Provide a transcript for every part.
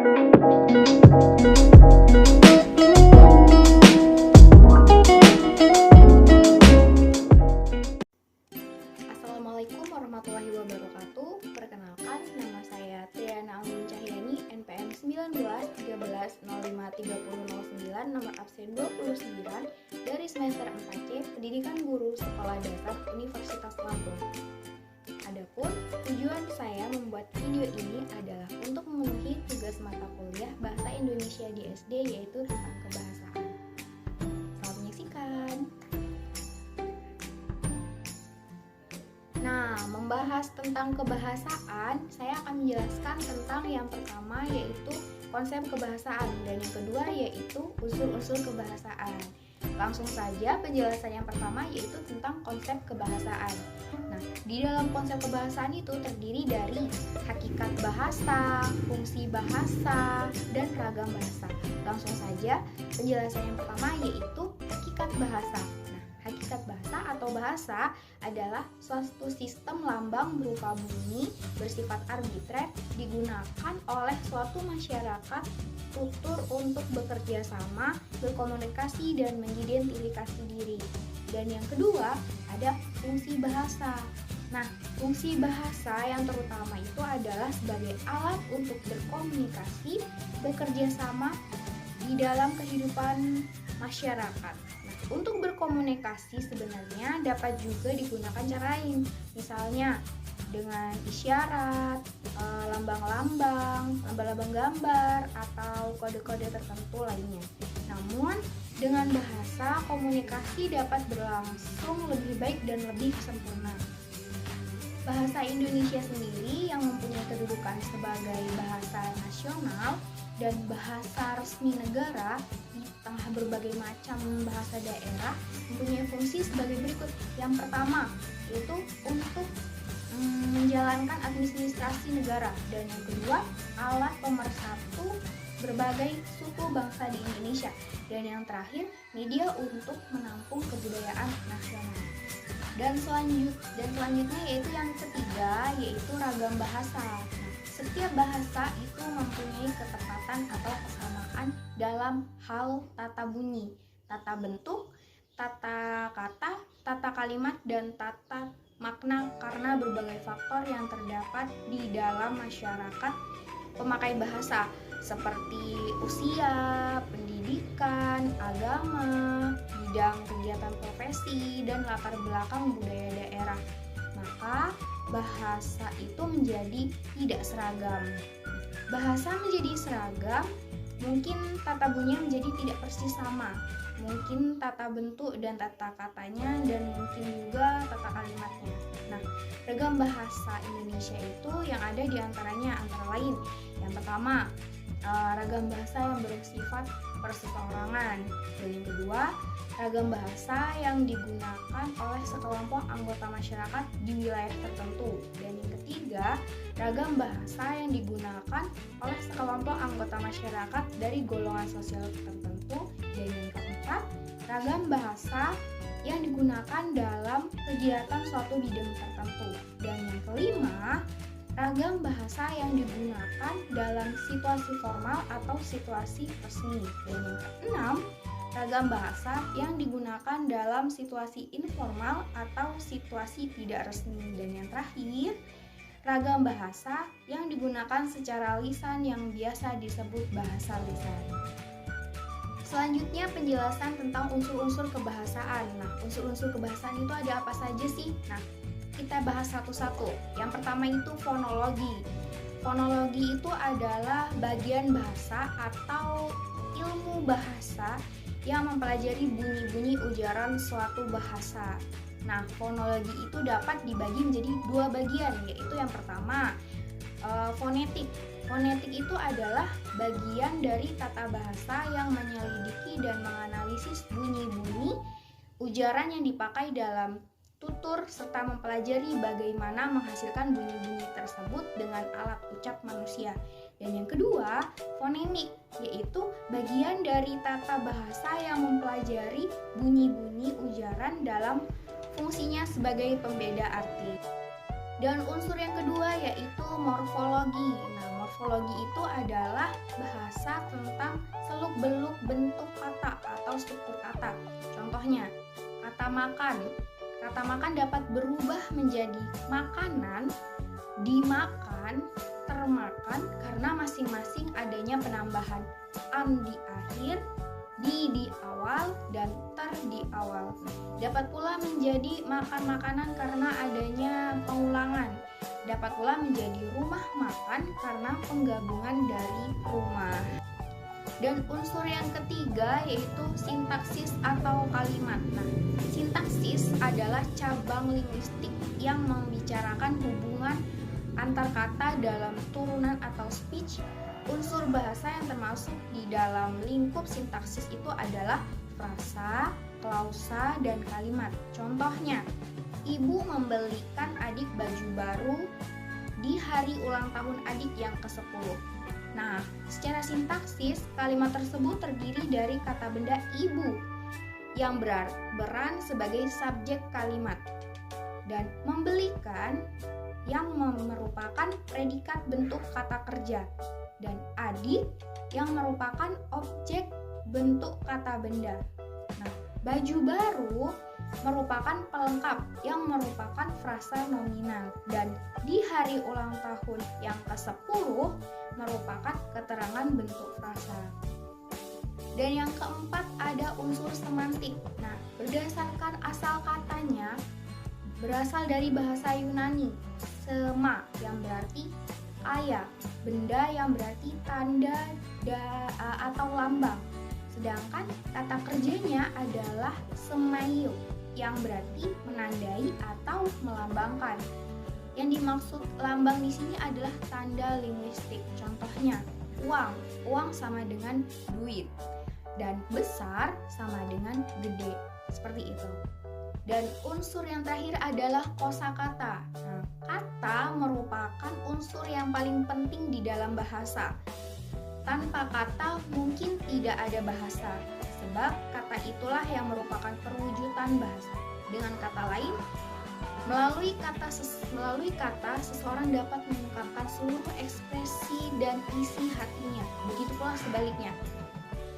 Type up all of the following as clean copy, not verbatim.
Assalamualaikum warahmatullahi wabarakatuh. Perkenalkan, nama saya Triana Anggun Cahyani, NPM 1913053009, nomor absen 29 dari semester 4C Pendidikan Guru Sekolah Dasar Universitas Lampung. Adapun tujuan saya membuat video ini adalah untuk memenuhi tugas mata kuliah Bahasa Indonesia di SD, yaitu tentang kebahasaan. Selamat menyaksikan. Nah, membahas tentang kebahasaan, saya akan menjelaskan tentang yang pertama yaitu konsep kebahasaan dan yang kedua yaitu unsur-unsur kebahasaan. Langsung saja penjelasan yang pertama yaitu tentang konsep kebahasaan. Nah, di dalam konsep kebahasaan itu terdiri dari hakikat bahasa, fungsi bahasa, dan ragam bahasa. Langsung saja penjelasan yang pertama yaitu hakikat bahasa. Hakikat bahasa atau bahasa adalah suatu sistem lambang berupa bunyi bersifat arbitrer digunakan oleh suatu masyarakat tutur untuk bekerja sama, berkomunikasi, dan mengidentifikasi diri. Dan yang kedua ada fungsi bahasa. Nah, fungsi bahasa yang terutama itu adalah sebagai alat untuk berkomunikasi, bekerja sama di dalam kehidupan masyarakat. Untuk berkomunikasi sebenarnya dapat juga digunakan cara lain, misalnya dengan isyarat, lambang-lambang, lambang-lambang gambar, atau kode-kode tertentu lainnya. Namun, dengan bahasa, komunikasi dapat berlangsung lebih baik dan lebih sempurna. Bahasa Indonesia sendiri yang mempunyai kedudukan sebagai bahasa nasional dan bahasa resmi negara di tengah berbagai macam bahasa daerah mempunyai fungsi sebagai berikut. Yang pertama yaitu untuk menjalankan administrasi negara, dan yang kedua alat pemersatu berbagai suku bangsa di Indonesia, dan yang terakhir media untuk menampung kebudayaan nasional. Dan selanjutnya yaitu yang ketiga yaitu ragam bahasa. Setiap bahasa itu mempunyai ketepatan atau kesamaan dalam hal tata bunyi, tata bentuk, tata kata, tata kalimat, dan tata makna karena berbagai faktor yang terdapat di dalam masyarakat pemakai bahasa seperti usia, pendidikan, agama, bidang kegiatan profesi, dan latar belakang budaya daerah. Maka bahasa itu menjadi tidak seragam. Bahasa menjadi seragam, mungkin tata bunyinya menjadi tidak persis sama, mungkin tata bentuk dan tata katanya, dan mungkin juga tata kalimatnya. Nah, ragam bahasa Indonesia itu yang ada diantaranya antara lain, yang pertama ragam bahasa yang bersifat perseorangan, dan yang kedua ragam bahasa yang digunakan oleh sekelompok anggota masyarakat di wilayah tertentu, dan yang ketiga ragam bahasa yang digunakan oleh sekelompok anggota masyarakat dari golongan sosial tertentu, dan yang keempat ragam bahasa yang digunakan dalam kegiatan suatu bidang tertentu, dan yang kelima ragam bahasa yang digunakan dalam situasi formal atau situasi resmi, dan yang keenam ragam bahasa yang digunakan dalam situasi informal atau situasi tidak resmi, dan yang terakhir ragam bahasa yang digunakan secara lisan yang biasa disebut bahasa lisan. Selanjutnya penjelasan tentang unsur-unsur kebahasaan. Nah, unsur-unsur kebahasaan itu ada apa saja sih? Nah, kita bahas satu-satu. Yang pertama itu fonologi. Fonologi itu adalah bagian bahasa atau ilmu bahasa yang mempelajari bunyi-bunyi ujaran suatu bahasa. Nah, fonologi itu dapat dibagi menjadi dua bagian, yaitu yang pertama fonetik. Fonetik itu adalah bagian dari tata bahasa yang menyelidiki dan menganalisis bunyi-bunyi ujaran yang dipakai dalam tutur serta mempelajari bagaimana menghasilkan bunyi-bunyi tersebut dengan alat ucap manusia. Dan yang kedua, fonemik, yaitu bagian dari tata bahasa yang mempelajari bunyi-bunyi ujaran dalam fungsinya sebagai pembeda arti. Dan unsur yang kedua yaitu morfologi. Nah, morfologi itu adalah bahasa tentang seluk-beluk bentuk kata atau struktur kata. Contohnya, kata makan. Kata makan dapat berubah menjadi makanan, dimakan, termakan karena masing-masing adanya penambahan an di akhir, di awal, dan ter di awal. Dapat pula menjadi makan makanan karena adanya pengulangan. Dapat pula menjadi rumah makan karena penggabungan dari rumah. Dan unsur yang ketiga yaitu sintaksis atau kalimat. Nah, sintaksis adalah cabang linguistik yang membicarakan hubungan antar kata dalam turunan atau speech. Unsur bahasa yang termasuk di dalam lingkup sintaksis itu adalah frasa, klausa, dan kalimat. Contohnya, ibu membelikan adik baju baru di hari ulang tahun adik yang ke-10. Nah, secara sintaksis, kalimat tersebut terdiri dari kata benda ibu yang berperan sebagai subjek kalimat dan membelikan yang merupakan predikat bentuk kata kerja dan adik yang merupakan objek bentuk kata benda. Nah, baju baru merupakan pelengkap yang merupakan frasa nominal dan di hari ulang tahun yang ke-10 merupakan keterangan bentuk frasa. Dan yang keempat ada unsur semantik. Nah, berdasarkan asal katanya berasal dari bahasa Yunani, sema yang berarti ayah, benda yang berarti tanda atau lambang. Sedangkan kata kerjanya adalah semaio yang berarti menandai atau melambangkan. Yang dimaksud lambang di sini adalah tanda linguistik. Contohnya, uang. Uang sama dengan duit. Dan besar sama dengan gede. Seperti itu. Dan unsur yang terakhir adalah kosakata. Nah, kata merupakan unsur yang paling penting di dalam bahasa. Tanpa kata mungkin tidak ada bahasa, sebab kata itulah yang merupakan perwujudan bahasa. Dengan kata lain, melalui kata seseorang dapat mengungkapkan seluruh ekspresi dan isi hatinya. Begitu pula sebaliknya.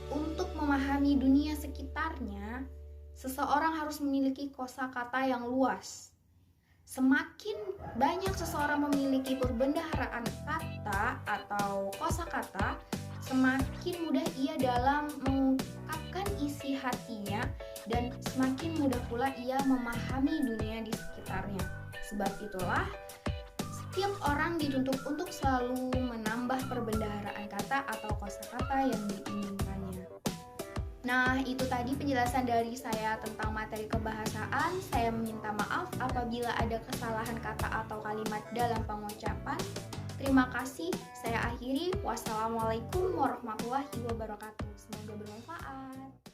Untuk memahami dunia sekitarnya, seseorang harus memiliki kosakata yang luas. Semakin banyak seseorang memiliki perbendaharaan kata atau kosakata, semakin mudah ia dalam mengungkapkan isi hatinya dan semakin mudah pula ia memahami dunia di sekitarnya. Sebab itulah setiap orang dituntut untuk selalu menambah perbendaharaan kata atau kosakata yang diinginkannya. Nah, itu tadi penjelasan dari saya tentang materi kebahasaan. Saya meminta maaf apabila ada kesalahan kata atau kalimat dalam pengucapan. Terima kasih. Saya akhiri. Wassalamualaikum warahmatullahi wabarakatuh. Semoga bermanfaat.